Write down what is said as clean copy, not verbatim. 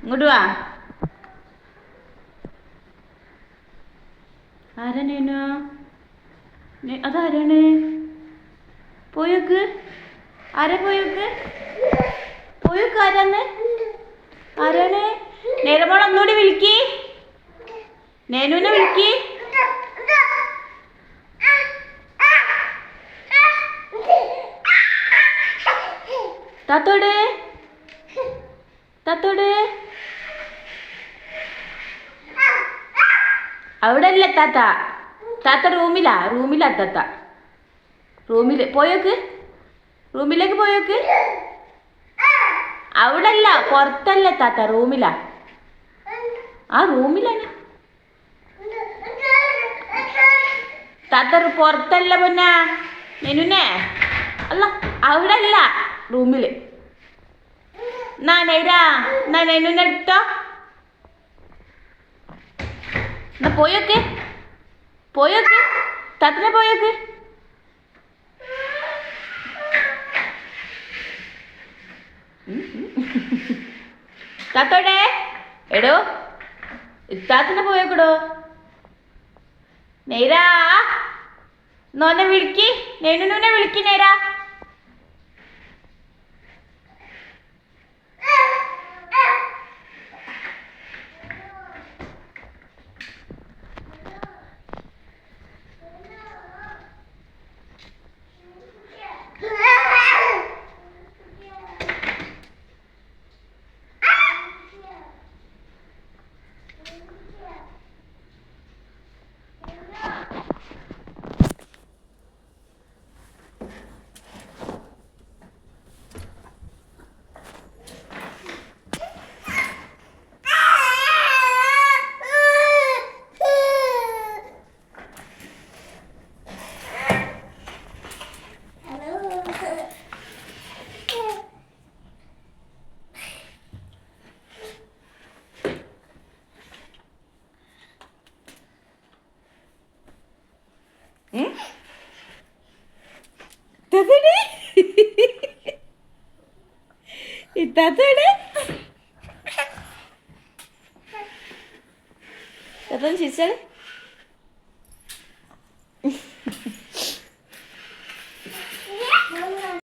ഇങ്ങോട്ട് വാ. ആരാ നേനു? അതാരാണ്? പോയോക്ക്. ആരാ പോയോക്ക്? പോയോക്ക് ആരാന്ന്? ആരാണ്? നേരമോൾ ഒന്നുകൂടി വിളിക്ക്. നേനുവിനെ വിളിക്ക്. താത്തോട് താത്തോട് അവിടെ അല്ല താത്ത. താത്ത റൂമിലാ താത്ത. റൂമില് പോയോക്ക്. റൂമിലേക്ക് പോയോക്ക്. അവിടെ അല്ല, പുറത്തല്ല താത്ത, റൂമിലാ. ആ റൂമിലാണ് താത്ത, പുറത്തല്ല പൊന്നാ. നെനുനെ അല്ല, അവിടെ അല്ല, റൂമില്. എന്നാ നെയ്രാ, എന്നാ നെനുനെ എടുത്തോ. എന്നാ പോയോക്ക്. താത്തനെ പോയോക്ക്. താത്തോടെ എടോ, ഇത്താത്തനെ പോയോക്കടോ. നെയ്രാ, നോനെ വിളിക്ക്. നെനുനെ വിളിക്ക് നേരാ. ഇത്താത്തോടെ ചിരിച്ചാണ്.